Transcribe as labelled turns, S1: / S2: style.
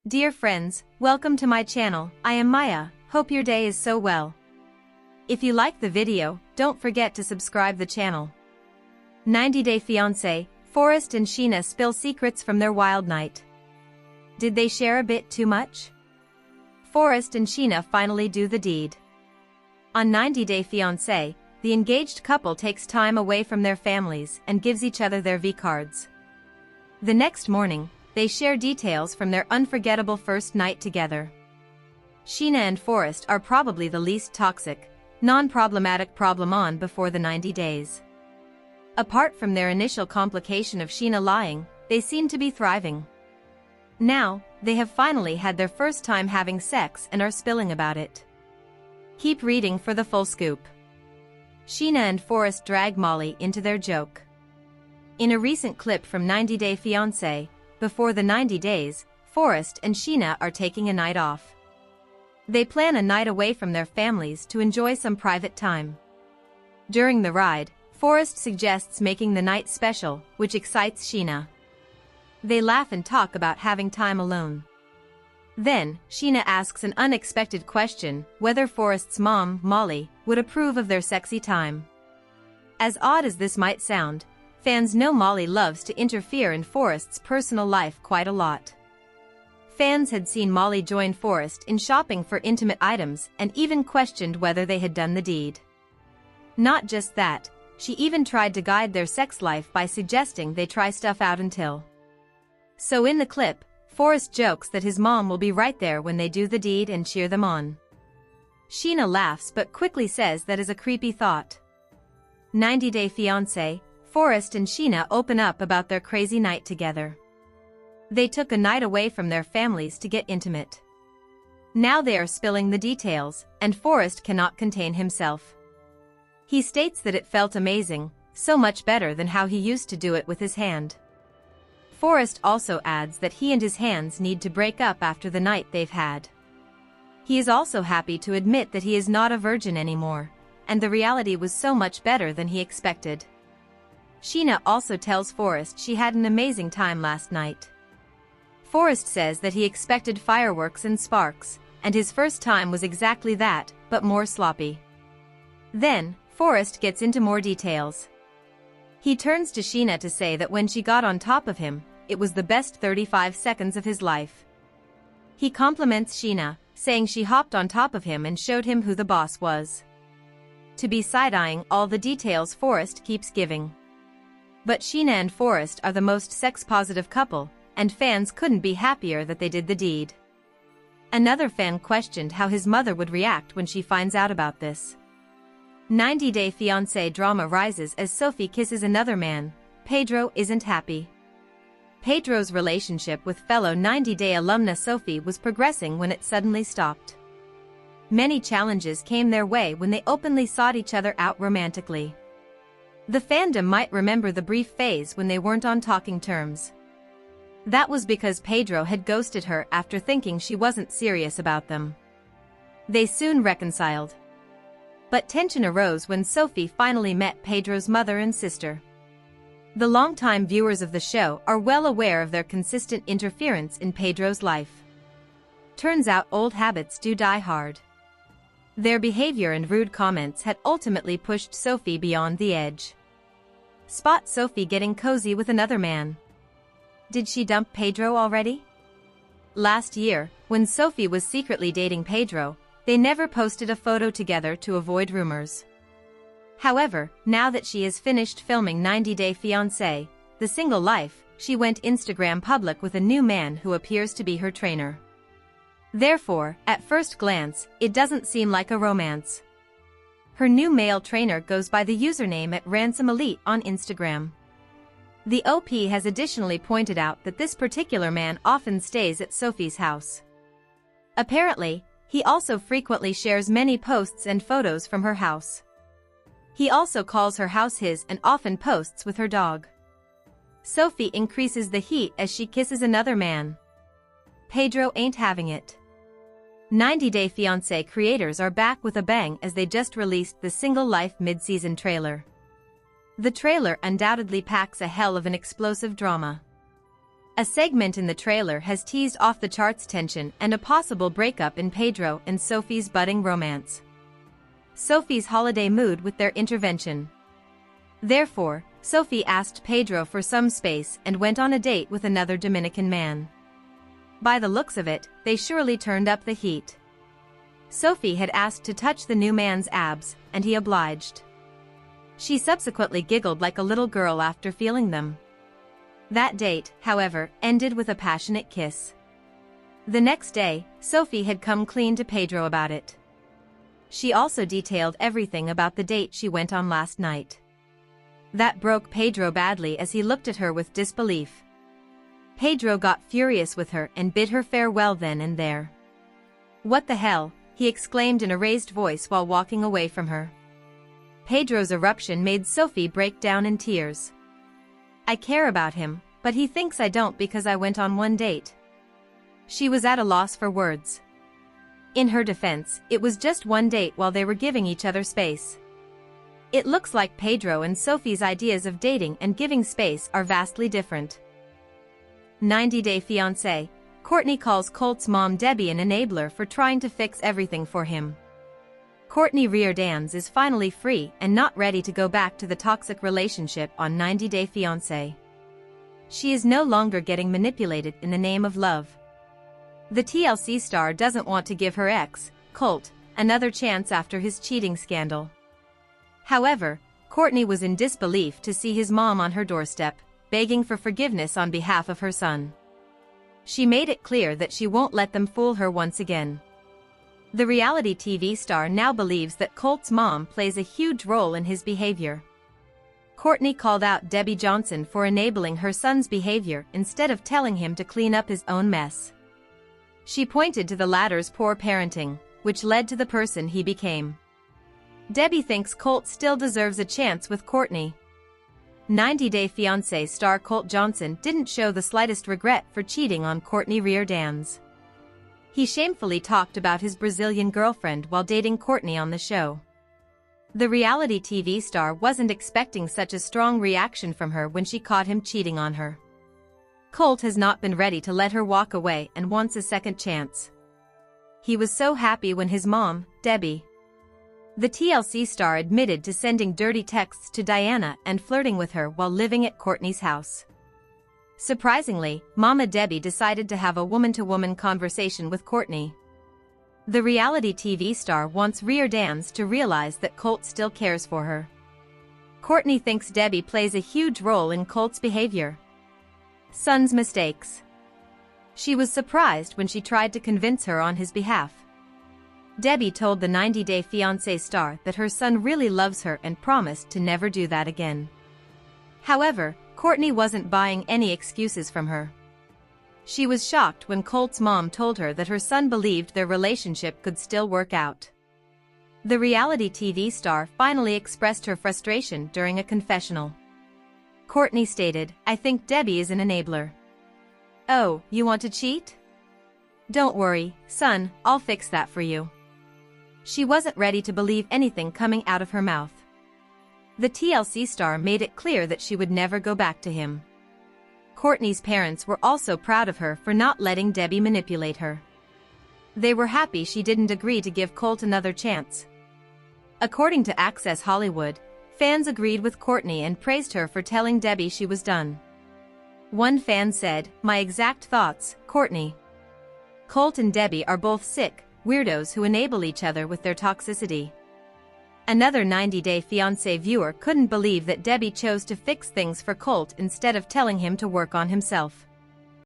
S1: Dear friends, welcome to my channel. I am Maya, hope your day is so well. If you like the video, don't forget to subscribe the channel. 90 Day Fiance, Forrest and Sheena spill secrets from their wild night. Did they share a bit too much? Forrest and Sheena finally do the deed. On 90 Day Fiance, the engaged couple takes time away from their families and gives each other their V-cards. The next morning, they share details from their unforgettable first night together. Sheena and Forrest are probably the least toxic, non-problematic problem on before the 90 days. Apart from their initial complication of Sheena lying, they seem to be thriving. Now, they have finally had their first time having sex and are spilling about it. Keep reading for the full scoop. Sheena and Forrest drag Molly into their joke. In a recent clip from 90 Day Fiance, before the 90 days, Forrest and Sheena are taking a night off. They plan a night away from their families to enjoy some private time. During the ride, Forrest suggests making the night special, which excites Sheena. They laugh and talk about having time alone. Then, Sheena asks an unexpected question, whether Forrest's mom, Molly, would approve of their sexy time. As odd as this might sound, fans know Molly loves to interfere in Forrest's personal life quite a lot. Fans had seen Molly join Forrest in shopping for intimate items and even questioned whether they had done the deed. Not just that, she even tried to guide their sex life by suggesting they try stuff out until. So in the clip, Forrest jokes that his mom will be right there when they do the deed and cheer them on. Sheena laughs but quickly says that is a creepy thought. 90 Day Fiance, Forrest and Sheena open up about their crazy night together. They took a night away from their families to get intimate. Now they are spilling the details, and Forrest cannot contain himself. He states that it felt amazing, so much better than how he used to do it with his hand. Forrest also adds that he and his hands need to break up after the night they've had. He is also happy to admit that he is not a virgin anymore, and the reality was so much better than he expected. Sheena also tells Forrest she had an amazing time last night. Forrest says that he expected fireworks and sparks, and his first time was exactly that, but more sloppy. Then, Forrest gets into more details. He turns to Sheena to say that when she got on top of him, it was the best 35 seconds of his life. He compliments Sheena, saying she hopped on top of him and showed him who the boss was. To be side-eyeing all the details Forrest keeps giving. But Sheena and Forrest are the most sex-positive couple, and fans couldn't be happier that they did the deed. Another fan questioned how his mother would react when she finds out about this. 90 Day Fiancé drama rises as Sophie kisses another man. Pedro isn't happy. Pedro's relationship with fellow 90 Day alumna Sophie was progressing when it suddenly stopped. Many challenges came their way when they openly sought each other out romantically. The fandom might remember the brief phase when they weren't on talking terms. That was because Pedro had ghosted her after thinking she wasn't serious about them. They soon reconciled. But tension arose when Sophie finally met Pedro's mother and sister. The longtime viewers of the show are well aware of their consistent interference in Pedro's life. Turns out old habits do die hard. Their behavior and rude comments had ultimately pushed Sophie beyond the edge. Spot Sophie getting cozy with another man. Did she dump Pedro already? Last year, when Sophie was secretly dating Pedro, they never posted a photo together to avoid rumors. However, now that she has finished filming 90 Day Fiancé, The Single Life, she went Instagram public with a new man who appears to be her trainer. Therefore, at first glance, it doesn't seem like a romance. Her new male trainer goes by the username @RansomElite on Instagram. The OP has additionally pointed out that this particular man often stays at Sophie's house. Apparently, he also frequently shares many posts and photos from her house. He also calls her house his and often posts with her dog. Sophie increases the heat as she kisses another man. Pedro ain't having it. 90 Day Fiancé creators are back with a bang as they just released the Single Life mid-season trailer. The trailer undoubtedly packs a hell of an explosive drama. A segment in the trailer has teased off-the-charts tension and a possible breakup in Pedro and Sophie's budding romance. Sophie's holiday mood with their intervention. Therefore, Sophie asked Pedro for some space and went on a date with another Dominican man. By the looks of it, they surely turned up the heat. Sophie had asked to touch the new man's abs, and he obliged. She subsequently giggled like a little girl after feeling them. That date, however, ended with a passionate kiss. The next day, Sophie had come clean to Pedro about it. She also detailed everything about the date she went on last night. That broke Pedro badly as he looked at her with disbelief. Pedro got furious with her and bid her farewell then and there. "What the hell?" he exclaimed in a raised voice while walking away from her. Pedro's eruption made Sophie break down in tears. "I care about him, but he thinks I don't because I went on one date." She was at a loss for words. In her defense, it was just one date while they were giving each other space. It looks like Pedro and Sophie's ideas of dating and giving space are vastly different. 90-Day Fiance. Cortney calls Colt's mom Debbie an enabler for trying to fix everything for him. Cortney Riordan's is finally free and not ready to go back to the toxic relationship on 90-Day Fiance. She is no longer getting manipulated in the name of love. The TLC star doesn't want to give her ex, Colt, another chance after his cheating scandal. However, Cortney was in disbelief to see his mom on her doorstep, begging for forgiveness on behalf of her son. She made it clear that she won't let them fool her once again. The reality TV star now believes that Colt's mom plays a huge role in his behavior. Cortney called out Debbie Johnson for enabling her son's behavior instead of telling him to clean up his own mess. She pointed to the latter's poor parenting, which led to the person he became. Debbie thinks Colt still deserves a chance with Cortney. 90-Day Fiance star Colt Johnson didn't show the slightest regret for cheating on Cortney Riordan's. He shamefully talked about his Brazilian girlfriend while dating Cortney on the show. The reality TV star wasn't expecting such a strong reaction from her when she caught him cheating on her. Colt has not been ready to let her walk away and wants a second chance. He was so happy when his mom, Debbie. The TLC star admitted to sending dirty texts to Diana and flirting with her while living at Cortney's house. Surprisingly, Mama Debbie decided to have a woman-to-woman conversation with Cortney. The reality TV star wants Riordan's to realize that Colt still cares for her. Cortney thinks Debbie plays a huge role in Colt's behavior. Son's mistakes. She was surprised when she tried to convince her on his behalf. Debbie told the 90-Day Fiancé star that her son really loves her and promised to never do that again. However, Cortney wasn't buying any excuses from her. She was shocked when Colt's mom told her that her son believed their relationship could still work out. The reality TV star finally expressed her frustration during a confessional. Cortney stated, "I think Debbie is an enabler." "Oh, you want to cheat? Don't worry, son, I'll fix that for you." She wasn't ready to believe anything coming out of her mouth. The TLC star made it clear that she would never go back to him. Cortney's parents were also proud of her for not letting Debbie manipulate her. They were happy she didn't agree to give Colt another chance. According to Access Hollywood, fans agreed with Cortney and praised her for telling Debbie she was done. One fan said, "My exact thoughts, Cortney. Colt and Debbie are both sick weirdos who enable each other with their toxicity." Another 90-Day Fiancé viewer couldn't believe that Debbie chose to fix things for Colt instead of telling him to work on himself.